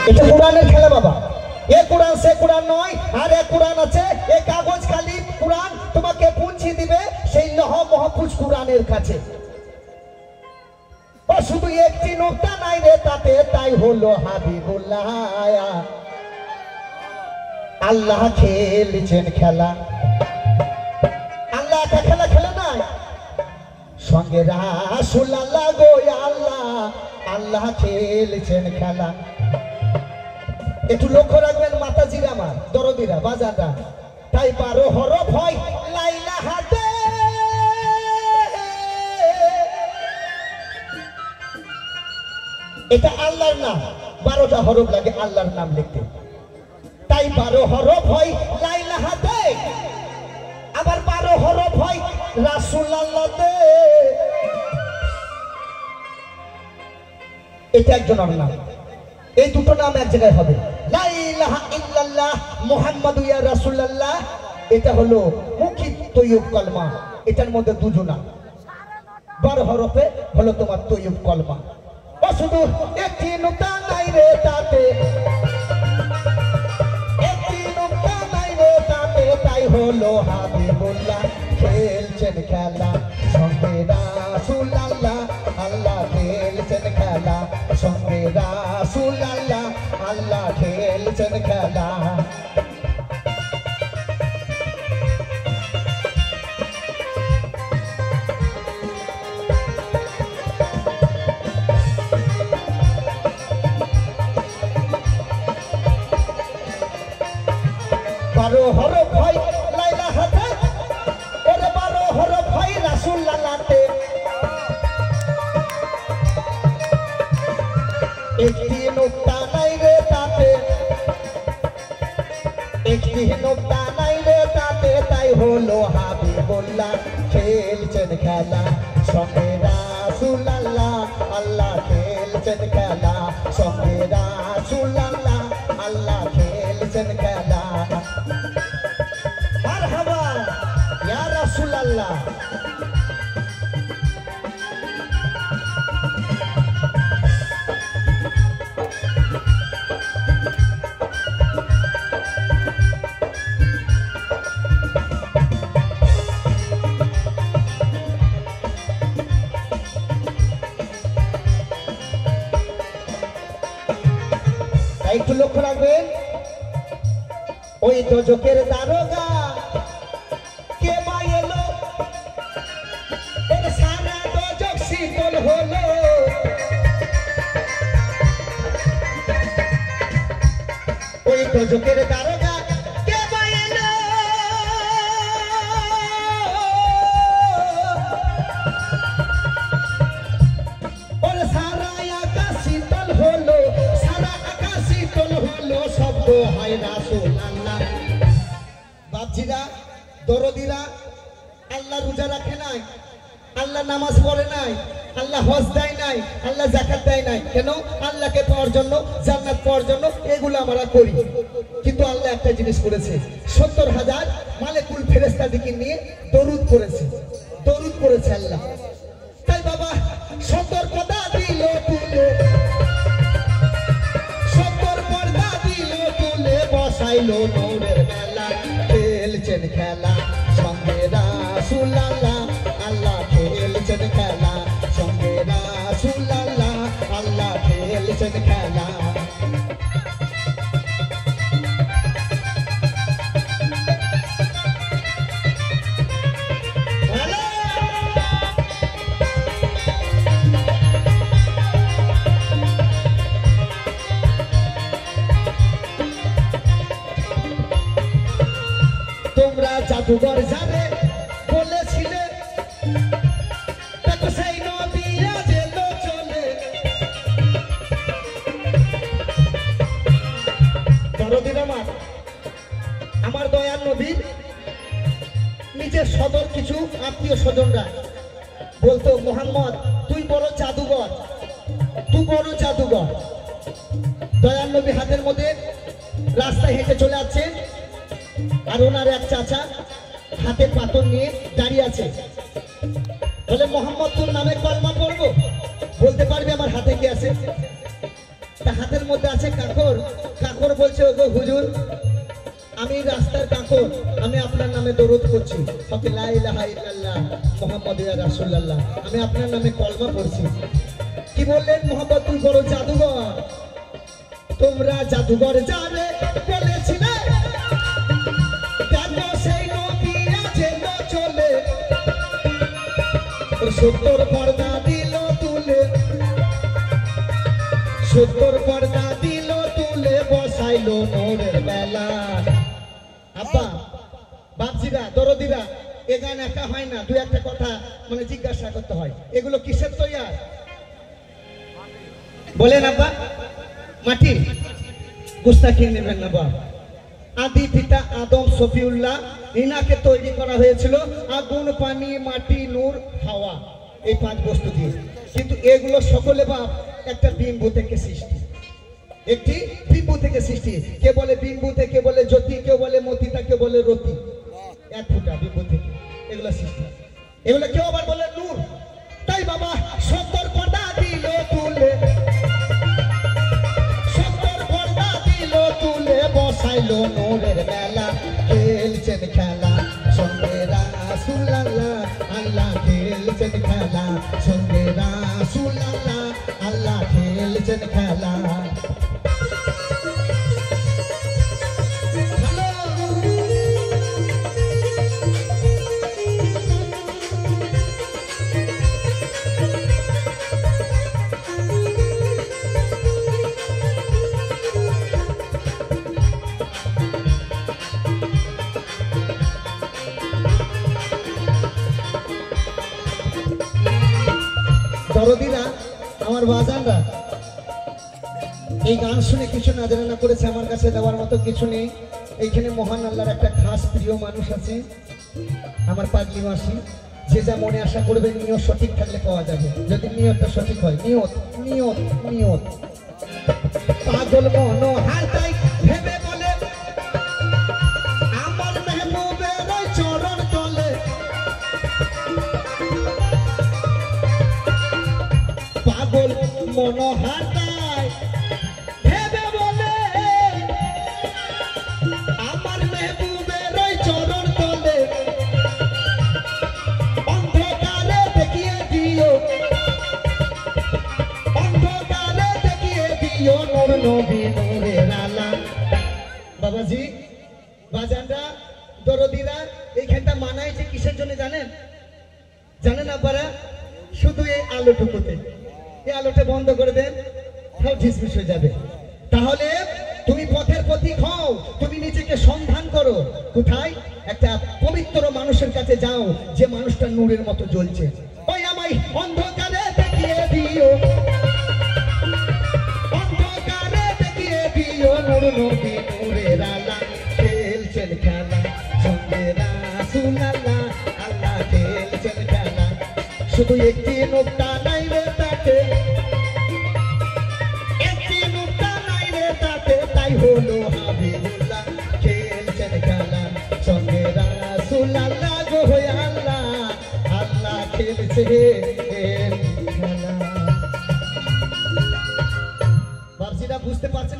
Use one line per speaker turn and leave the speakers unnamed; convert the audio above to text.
এটা কোরআনের খেলা বাবা। এ কোরআন সে কোরআন নয়। আর এক কোরআন আছে, এ কাগজ খালি কোরআন তোমাকে পৌঁছে দিবে সেই লৌহ মাহফুজ কোরআনের কাছে। ও শুধু একটি নোকতা নাই রে তাতে, তাই হলো হাবিবুল্লাহ। আল্লাহ খেলছেন খেলা, আল্লাহ একটা খেলা খেলে নাই, সঙ্গে রাসূল আল্লাহ গো আল্লাহ, আল্লাহ খেলছেন খেলা। একটু লক্ষ্য রাখবেন মাতাজিরা আমার দরদিরা বাজারটা। তাই 12 হরফ হয় লা ইলাহা দে, এটা আল্লাহর নাম। 12টা হরফ লাগে আল্লাহর নাম লিখতে, তাই 12 হরফ হয় লা ইলাহা দে। আবার 12 হরফ হয় রাসূল আল্লাহ দে, এটা একজনের নাম। এই দুটো নাম এক জায়গায় হবে, লা ইলাহা ইল্লাল্লাহ মুহাম্মাদু ইয়া রাসূলুল্লাহ। এটা হলো মুখী তৈয়ব কলমা, এটার মধ্যে দুজনা 12 হরফে হলো তোমার তৈয়ব কলমা। ও শুধু একটি নুকতা নাই রে তাতে, একটি নুকতা নাই রে তাতে, তাই হলো হাবিবুল্লাহ খেলছেন খেলা, সঙ্গে রাসূল আল্লাহ, আল্লাহ খেলছেন খেলা, সঙ্গে রাসূল আল্লাহ, আল্লাহ খেলছেন খেলা। বারো হরফ হয় লা ইলাহা দে, ওরে 12 হরফ হয় রাসূল আল্লাহতে। একটি নুকতা নাই রে তাতে, একটি নুকতা নাই রে তাতে, তাই হলো হাবিবুল্লাহ খেলছেন খেলা, সঙ্গে রাসূল আল্লাহ, আল্লাহ খেলছেন খেলা, সঙ্গে রাসূল আল্লাহ, আল্লাহ খেলছেন খেলা। মারহাবা ইয়া রাসূল আল্লাহ। একটু লক্ষ্য রাখবেন, ওই দোজখের দারোগা কে মা এলো, ওর সারা দোজখ শীতল হলো। ওই দোজখের দারোগা কে মা এলো, ওর সারা আকাশ শীতল হলো, সারা আকাশ শীতল হলো, শব্দ হয় রাসূল আল্লাহ। বাপজিরা দরদিরা, আল্লাহ রোজা রাখে নাই, আল্লাহ নামাজ পড়ে নাই, আল্লাহ হজ দেয় নাই, আল্লাহ যাকাত দেয় নাই, কেন? আল্লাহকে পাওয়ার জন্য, জান্নাত পাওয়ার জন্য এগুলো আমরা করি। কিন্তু আল্লাহ একটা জিনিস করেছে, 70,000 মালাকুল ফেরেশতাদেরকে নিয়ে দরুদ করেছে, দরুদ করেছে আল্লাহ। তাই বাবা সতর্কতা দিল তুলে, সতর্কতা দিল তুলে, বসাইলো নূরের মেলা, খেলছেন খেলা, সঙ্গে রাসূল আল্লাহ, আল্লাহ খেলছেন খেলা, সঙ্গে রাসূল আল্লাহ, আল্লাহ খেলছেন খেলা। তোমরা জাদুঘর যাবে বলেছিলে, দেখো সেই নবী আজ এলো চলে। দরদির আমার দয়াল নবীর নিজের সদর কিছু আত্মীয় স্বজনরা বলতো, মোহাম্মদ তুই বড় জাদুঘর, তুই বড় জাদুঘর। দয়াল নবী হাতের মধ্যে রাস্তায় হেঁটে চলে যাচ্ছে, আর ওনার এক চাচা হাতে পাথর নিয়ে দাঁড়িয়ে আছে। বলে, মোহাম্মদ তোর নামে কলমা পড়বো, বলতে পারবি আমার হাতে কি আছে? তা হাতের মধ্যে আছে কাকর, মোহাম্মদ ইয়া রাসূলুল্লাহ, আমি আপনার নামে কলমা পড়ছি। কি বললেন মোহাম্মদ, তুই বড় জাদুঘর, তোমরা জাদুঘর যাবে বলেছিলে, দেখো সেই নবী আছে চলে, 70 পর্দা দিল তুলে, 70 পর্দা দিল তুলে, বসাইলো নূরের বেলা। আব্বা, বাপজিরা, দরদিরা, এ গান একা হয় না, দুই একটা কথা মানে জিজ্ঞাসা করতে হয়, এগুলো কিসের তৈয়ার বলেন আব্বা? মাটি, গুস্তাখি নেবেন না বাপ। আদি পিতা আদম সফিউল্লাহ, ইনাকে তৈরি করা হয়েছিল আগুন, পানি, মাটি, নূর, হাওয়া, এই 5 বস্তু দিয়ে। কিন্তু এগুলো সকলে বাপ একটা বিম্বু থেকে সৃষ্টি, একটি বিম্বু থেকে সৃষ্টি। কে বলে বিম্বুতে, কে বলে জ্যোতি, কেউ বলে মতিতা, কেউ বলে রতি। 1 ফুটা বিম্বু থেকে এগুলো সৃষ্টি, এগুলো কেউ আবার বলে নূর। তাই বাবা 70 পর্দা দিল তুলে, 70 পর্দা দিল তুলে, বসাইলো নূরের মেলা, খেলছেন খেলা সঙ্গে রাসূলুল্লাহ, আল্লাহ খেলছেন খেলা সঙ্গে রাসূলুল্লাহ, আল্লাহ খেলছেন খেলা। দরদিরা, আমার বাজানরা, এই গান শুনে কিছু না জানা না করেছে, আমার কাছে দেওয়ার মতো কিছু নেই। এইখানে মহান আল্লাহর একটা খাস প্রিয় মানুষ আছে, আমার পাগলি মাসি। যে যা মনে আশা করবে, নিয়ত সঠিক থাকলে পাওয়া যাবে, যদি নিয়তটা সঠিক হয়। নিয়ত নিয়ত নিয়ত। পাগল মনোহার তাই ভেবে বলে, আমার মেহবুবের চরণ তলে, পাগল মনোহার তাই ভেবে বলে, আমার মেহবুবের চরণ তলে, অন্ধকারে দেখিয়ে দিও, অন্ধকারে দেখিয়ে দিও নূর নবী নূরের আলা। বাবাজি, বাজানরা, দরদিরা, এইখানটা মানায় যে কিসের জন্য জানেন? জানেন আপনারা? শুধু এই আলোটুকুতে, এই আলোটা বন্ধ করে দেন, সব ঝিসমিস হয়ে যাবে। তাহলে তুমি পথের পথিক হও, তুমি নিজেকে সন্ধান করো। কোথায়? একটা পবিত্র মানুষের কাছে যাও, যে মানুষটা নূরের মতো জ্বলছে। ওই আমায় অন্ধকারে দেখিয়ে দিও, অন্ধকারে দেখিয়ে দিও নূর নবী নূরের আলা, খেলছেন খেলা সঙ্গে রাসূলুল্লাহ, আল্লাহ খেলছেন খেলা। শুধু একটি নোকটা নাই রে তাতে, একটি নোকটা নাই রে তাতে, তাই হলো হাবিবুল্লাহ, খেলছেন খেলা সঙ্গে রাসূলুল্লাহ গো আল্লাহ, আল্লাহ খেলছে খেলা। বাবজিরা, বুঝতে পারছেন?